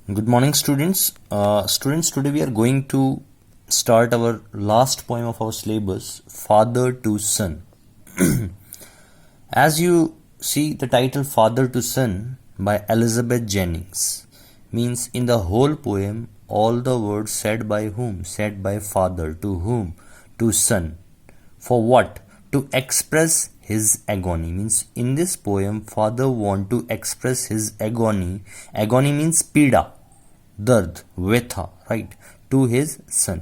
Good morning, students. Today we are going to start our last poem of our syllabus, Father to Son. As you see, the title Father to Son by Elizabeth Jennings means in the whole poem, all the words said by whom? Said by father. To whom? To son. For what? To express his agony. Means in this poem, father want to express his agony. Agony means पीड़ा, दर्द, व्यथा, right, to his son.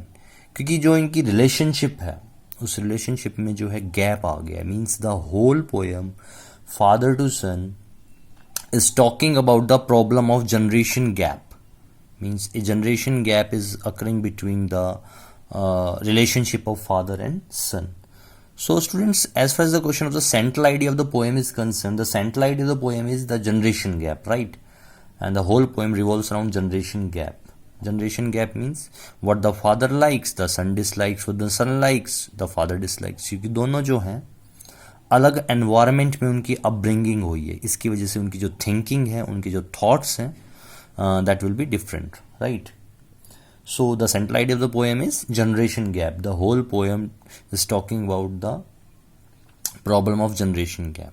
क्योंकि जो इनकी relationship है उस relationship में जो है गैप आ गया. Means the whole poem father to son is talking about the problem of generation gap. Means a generation gap is occurring between the relationship of father and son. So students, as far as the question of the central idea of the poem is concerned, the central idea of the poem is the generation gap, right? And the whole poem revolves around generation gap. Generation gap means what the father likes, the son dislikes, what the son likes, the father dislikes. क्योंकि दोनों जो हैं अलग environment में उनकी upbringing हुई है, इसकी वजह से उनकी जो थिंकिंग है, उनके जो थॉट्स हैं, that will be different, right. So the central idea of the poem is generation gap. The whole poem is talking about the problem of generation gap.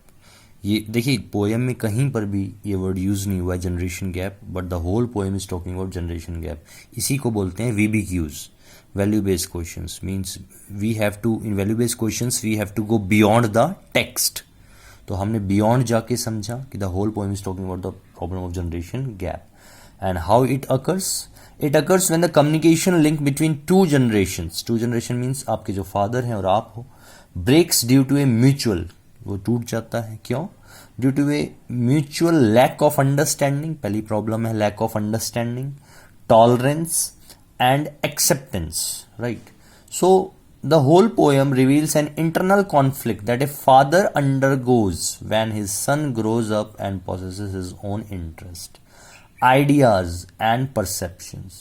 ये देखिए, पोएम में कहीं पर भी ये वर्ड यूज नहीं हुआ है generation gap, but the whole poem is talking about generation gap. इसी को बोलते हैं VBQs, value based questions. Means we have to, in value based questions we have to go beyond the text. तो हमने beyond जाके समझा कि the whole poem is talking about the problem of generation gap. And how it occurs? It occurs when the communication link between two generations means आपके जो father हैं और आप हो, breaks due to a mutual, वो टूट जाता है. क्यों? Due to a mutual lack of understanding. पहली problem है lack of understanding, tolerance and acceptance, right? So the whole poem reveals an internal conflict that a father undergoes when his son grows up and possesses his own interest, ideas and perceptions,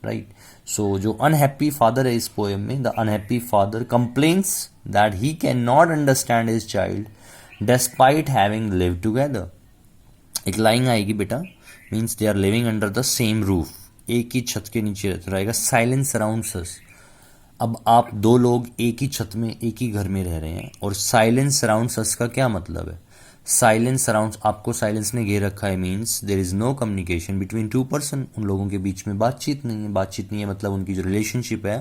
right? So जो unhappy father है इस poem में, the unhappy father complains that he cannot understand his child despite having lived together. एक line आएगी बेटा, means they are living under the same roof, एक ही छत के नीचे रहेगा. साइलेंस सराउंड्स अस. अब आप दो लोग एक ही छत में एक ही घर में रह रहे हैं और साइलेंस सराउंड्स अस का क्या मतलब है? साइलेंस सराउंड्स, आपको साइलेंस ने घेर रखा है, means there is no communication between two person. उन लोगों के बीच में बातचीत नहीं है. बातचीत नहीं है मतलब उनकी जो रिलेशनशिप है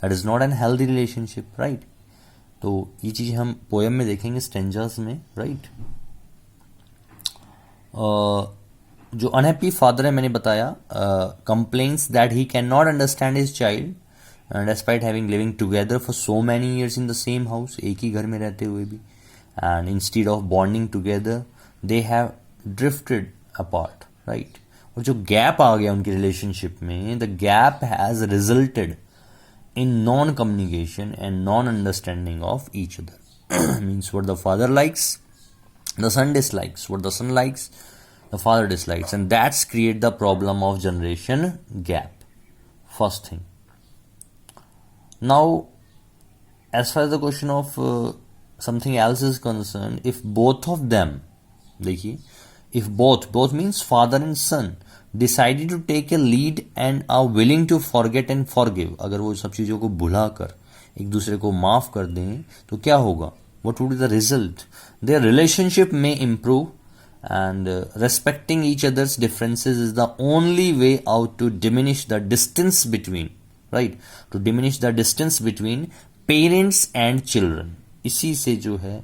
that is not an healthy relationship, right. तो ये चीज़ हम पोएम में देखेंगे स्टेंजास में, राइट. जो अनहैप्पी फादर है मैंने बताया, complains that he can not understand his child despite having living together for so many years in the same house, एक ही घर में रहते हुए भी. And instead of bonding together they have drifted apart, right. और जो गैप आ गया उनकी रिलेशनशिप में, the gap has resulted in non-communication and non-understanding of each other. Means what the father likes, the son dislikes. What the son likes, the father dislikes. And that's create the problem of generation gap. First thing. Now, as far as the question of something else is concerned, if both of them, देखिए, if both means father and son, decided to take a lead and are willing to forget and forgive, अगर वो सब चीज़ों को भुला कर एक दूसरे को माफ़ कर दें तो क्या होगा? What would be the result? Their relationship may improve and respecting each other's differences is the only way out to diminish the distance between, right? To diminish the distance between parents and children. इसी से जो है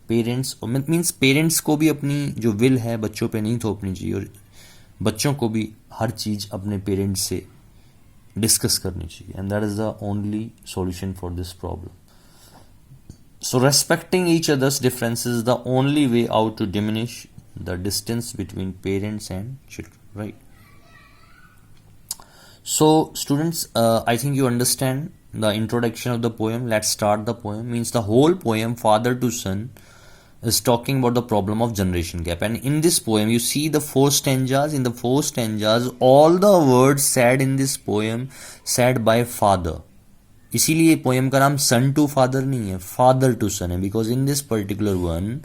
parents, means parents को भी अपनी जो will है बच्चों पे नहीं थोपनी चाहिए और बच्चों को भी हर चीज़ अपने पेरेंट्स से डिस्कस करनी चाहिए. And that is the only solution for this problem. So respecting each other's differences is the only way out to diminish the distance between parents and children, right. So students, I think you understand the introduction of the poem. Let's start the poem. Means the whole poem father to son is talking about the problem of generation gap, and in this poem you see the four stanzas. In the four stanzas all the words said in this poem said by father. इसीलिए poem का नाम सन to father नहीं है, father to सन है, because in this particular one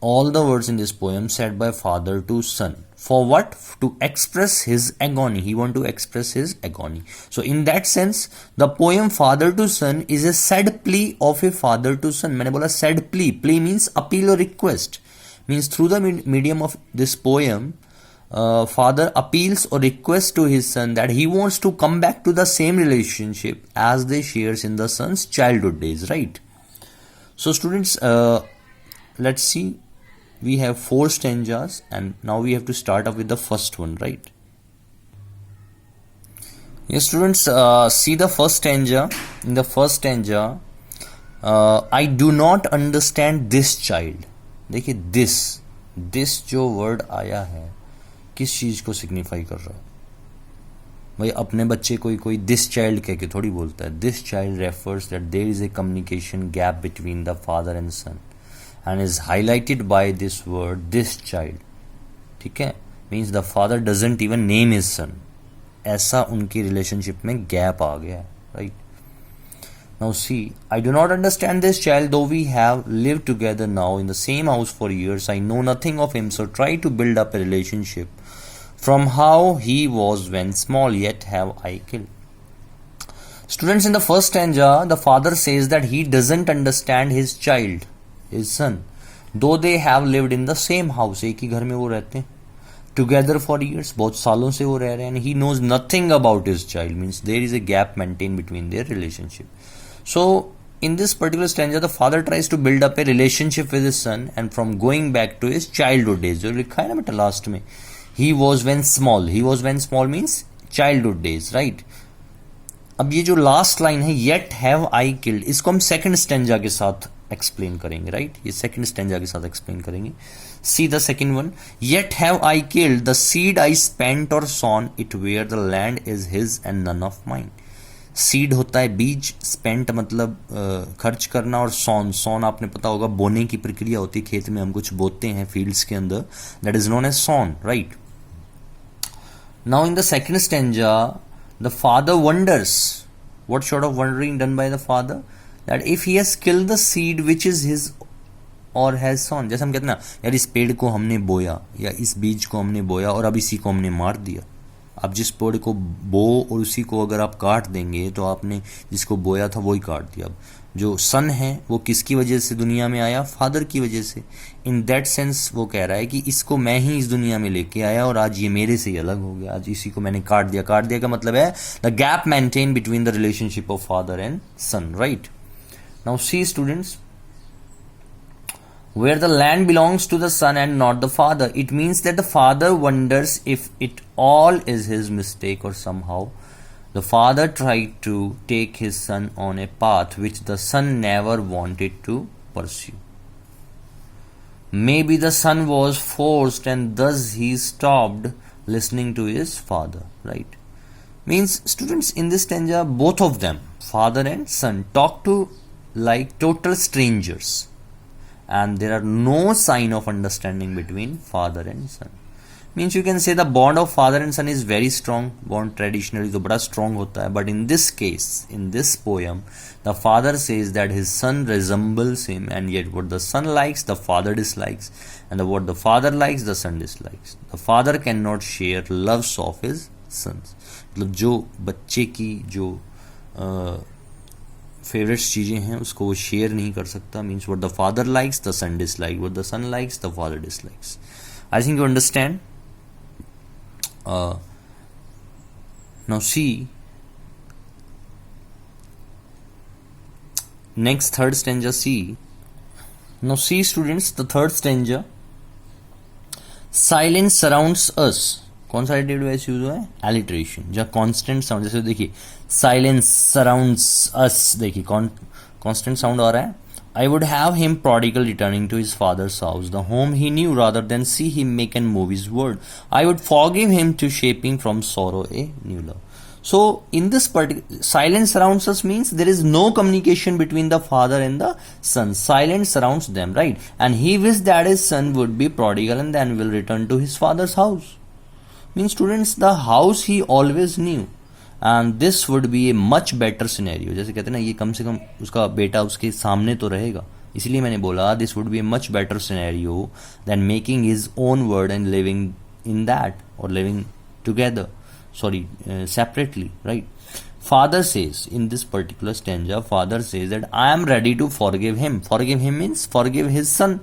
all the words in this poem said by father to son. For what? To express his agony. He want to express his agony. So in that sense, the poem Father to Son is a sad plea of a father to son. मैंने बोला sad plea. Plea means appeal or request. Means through the medium of this poem, father appeals or requests to his son that he wants to come back to the same relationship as they shares in the son's childhood days, right? So students, let's see. We have 4 stanzas and now we have to start off with the first one, right? Yes students, see the first stanza. In the first stanza, I do not understand this child. देखिए this जो word आया है किस चीज को signify कर रहा है? भाई अपने बच्चे कोई दिस चाइल्ड कह के थोड़ी बोलता है. This child refers that there is a communication gap between the father and son and is highlighted by this word this child. ठीक है, means the father doesn't even name his son. ऐसा उनकी relationship में gap आ गया है, right? Now see, I do not understand this child, though we have lived together now in the same house for years. I know nothing of him, so try to build up a relationship from how he was when small, yet have I killed. Students, in the first stanza, the father says that he doesn't understand his child, his son, though they have lived in the same house. एक ही घर में वो रहते हैं together for years, बहुत सालों से वो रह रहे हैं, and he knows nothing about his child. Means there is a gap maintained between their relationship. So in this particular stanza, the father tries to build up a relationship with his son, and from going back to his childhood days. जो लिखा है ना बेटा last में, he was when small means childhood days, right? अब ये जो last line है yet have I killed, इसको हम सेकंड स्टेंजा के साथ एक्सप्लेन करेंगे, राइट? ये सेकंड स्टेंजा के साथ एक्सप्लेन करेंगे. See the second one. Yet have I killed the seed I spent और sown it where the land is his and none of mine. Seed होता है बीज, स्पेंट मतलब खर्च करना, और सॉन आपने पता होगा बोने की प्रक्रिया होती है, खेत में हम कुछ बोते हैं फील्ड्स के अंदर, that is known as son, right? Now in the second stanza the father wonders. What sort of wondering done by the father? that if he has killed the seed which is his or has sown. जैसे हम कहते हैं ना, यार इस पेड़ को हमने बोया या इस बीज को हमने बोया और अब इसी को हमने मार दिया. आप जिस पेड़ को बो और उसी को अगर आप काट देंगे तो आपने जिसको बोया था वही काट दिया. अब जो सन है वो किसकी वजह से दुनिया में आया? फादर की वजह से. इन दैट सेंस वो कह रहा है कि इसको मैं ही इस दुनिया में लेके आया और आज ये मेरे से ही अलग हो गया, आज इसी को मैंने काट दिया. काट दिया का मतलब है the gap maintain between the relationship of father and son, right? Now see students, where the land belongs to the son and not the father, it means that the father wonders if it all is his mistake or somehow the father tried to take his son on a path which the son never wanted to pursue. Maybe the son was forced and thus he stopped listening to his father, right? Means students, in this stanza both of them, father and son, talk to like total strangers, and there are no sign of understanding between father and son. Means you can say the bond of father and son is very strong. Bond traditionally तो बड़ा strong होता है, but in this case, in this poem, the father says that his son resembles him, and yet what the son likes, the father dislikes, and what the father likes, the son dislikes. The father cannot share loves of his sons. मतलब जो बच्चे की जो favourites चीज़ें हैं उसको वो share नहीं कर सकता. Means what the father likes the son dislike, what the son likes the father dislikes. I think you understand. Now see next third stanza. See now see students, the third stanza. Silence surrounds us. कौन सा additive device use हुआ है? Alliteration. जहाँ constant sound, जैसे देखिए silence surrounds अस, देखिए constant sound आ रहा है. I would have him prodigal returning to his father's house, the home he knew, rather than see him make and move his word. I would forgive him to shaping from sorrow a new love. So in this particular, silence surrounds us means there is no communication between the father and the son. Silence surrounds them, right? And he wished that his son would be prodigal and then will return to his father's house. Means students, the house he always knew, and this would be a much better scenario. जैसे कहते हैं ना, ये कम से कम उसका बेटा उसके सामने तो रहेगा, इसलिए मैंने बोला this would be a much better scenario than making his own word and living in that or living together, separately, right? Father says in this particular stanza, father says that I am ready to forgive him. Forgive him means forgive his son.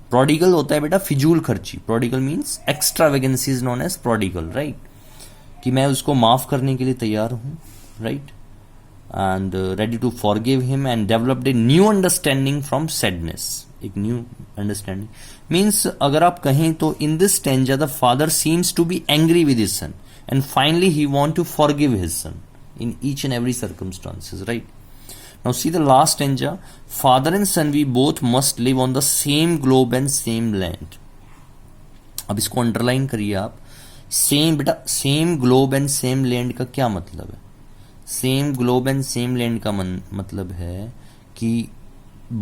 Prodigal होता है बेटा फिजूल खर्ची. Prodigal means extravagancy is known as prodigal, right? कि मैं उसको माफ करने के लिए तैयार हूँ, right? And ready to forgive him and developed a new understanding from sadness. एक new understanding means अगर आप कहें तो in this stanza the father seems to be angry with his son and finally he want to forgive his son in each and every circumstances, right? Now see the last stanza, father and son we both must live on the same globe and same land. अब इसको underline करिए आप. Same बेटा, same globe and same land का क्या मतलब है? Same globe and same land का मतलब है कि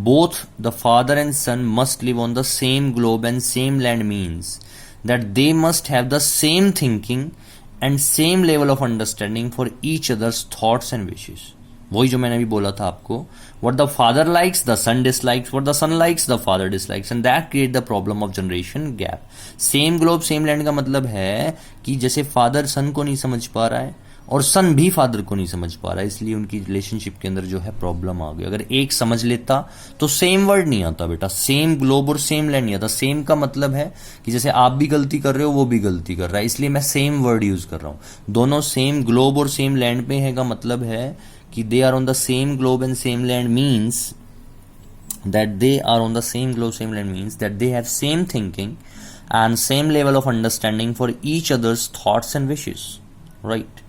both the father and son must live on the same globe and same land means that they must have the same thinking and same level of understanding for each other's thoughts and wishes. वही जो मैंने अभी बोला था आपको, what the father likes the son dislikes, what the son likes the father dislikes, and that create the problem of generation gap. Same globe same land का मतलब है कि जैसे फादर सन को नहीं समझ पा रहा है और सन भी फादर को नहीं समझ पा रहा है, इसलिए उनकी रिलेशनशिप के अंदर जो है प्रॉब्लम आ गई. अगर एक समझ लेता तो सेम वर्ड नहीं आता बेटा, सेम ग्लोब और सेम लैंड नहीं आता. सेम का मतलब है कि जैसे आप भी गलती कर रहे हो वो भी गलती कर रहा है, इसलिए मैं सेम वर्ड यूज कर रहा हूं. दोनों सेम ग्लोब और सेम लैंड पे है का मतलब है कि they are on the same globe and same land means that they are on the same globe same land means that they have same thinking and same level of understanding for each other's thoughts and wishes, right?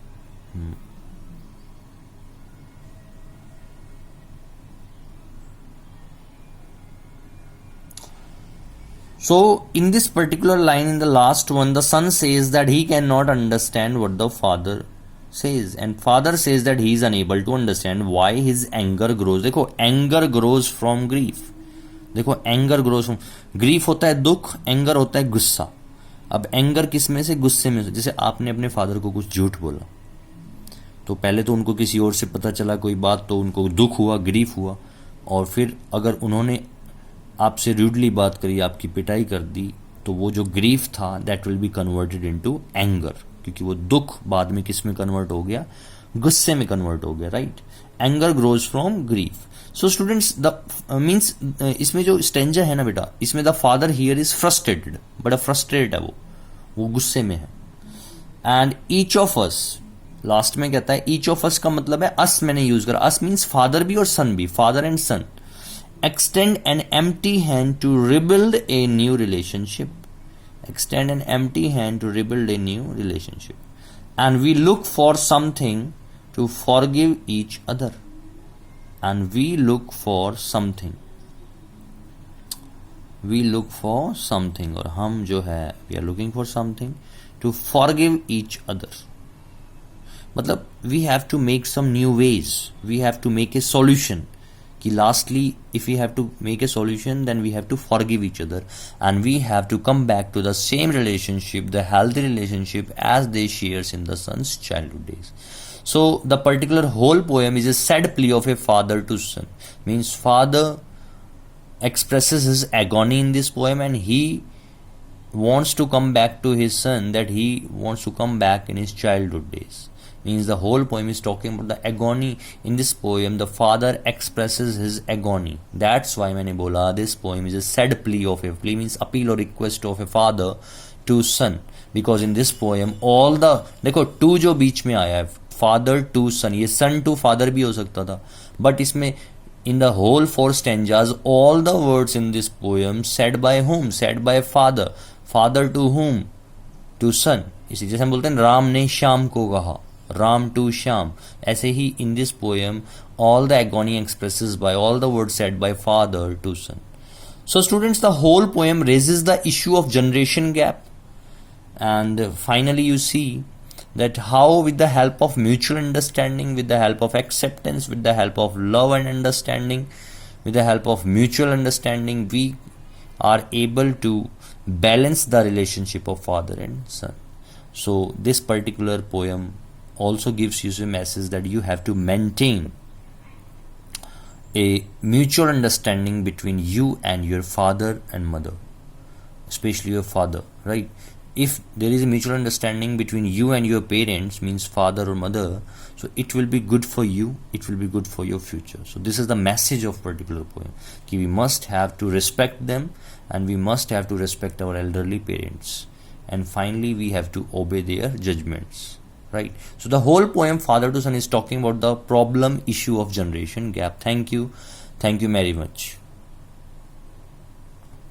So in this particular line, in the last one, the son says that he cannot understand what the father says, and father says that he is unable to understand why his anger grows. देखो anger grows from grief. देखो anger grows from grief होता है दुख, anger होता है गुस्सा. अब anger किस में से? गुस्से में से. जैसे आपने अपने फादर को कुछ झूठ बोला तो पहले तो उनको किसी और से पता चला कोई बात, तो उनको दुख हुआ, ग्रीफ हुआ, और फिर अगर उन्होंने आपसे रूडली बात करी, आपकी पिटाई कर दी, तो वो जो ग्रीफ था that will be converted into anger, क्योंकि वो दुख बाद में किस में कन्वर्ट हो गया? गुस्से में कन्वर्ट हो गया, right? Anger grows from grief. So students the means इसमें जो स्टेंजा है ना बेटा, इसमें the father here is frustrated, बड़ा फ्रस्ट्रेटेड है वो गुस्से में है. And each of us, last में कहता है ईच ऑफ अस का मतलब है अस, मैंने यूज करा. अस मीन्स फादर भी और सन भी, father and son extend an empty hand to rebuild a new relationship. Extend an empty hand to rebuild a new relationship. And we look for something to forgive each other. And we look for something. We look for something. और हम जो है, we are looking for something to forgive each other. मतलब we have to make some new ways. We have to make a solution. कि lastly if we have to make a solution then we have to forgive each other and we have to come back to the same relationship, the healthy relationship as they shares in the son's childhood days. So the particular whole poem is a sad plea of a father to son, means father expresses his agony in this poem and he wants to come back to his son, that he wants to come back in his childhood days. Means the whole poem is talking about the agony. In this poem the father expresses his agony. That's why मैंने बोला this poem is a sad plea of a, plea means appeal or request of a father to son, because in this poem all the, देखो to जो बीच में आया है father to son, ये son to father भी हो सकता था, but इसमें in the whole 4 stanzas all the words in this poem said by whom? Said by father. Father to whom? To son. इसी जैसे हम बोलते हैं राम ने श्याम को कहा, Ram to Shyam. ऐसे ही in this poem all the agony expresses by all the words said by father to son. So students, the whole poem raises the issue of generation gap, and finally you see that how with the help of mutual understanding, with the help of acceptance, with the help of love and understanding, with the help of mutual understanding, we are able to balance the relationship of father and son. So this particular poem also gives you a message that you have to maintain a mutual understanding between you and your father and mother, especially your father, right? if there is a mutual understanding between you and your parents, means father or mother, so it will be good for you, it will be good for your future. So this is the message of particular poem, कि we must have to respect them, and we must have to respect our elderly parents, and finally we have to obey their judgments, right? So the whole poem Father to Son is talking about the problem issue of generation gap. Thank you very much.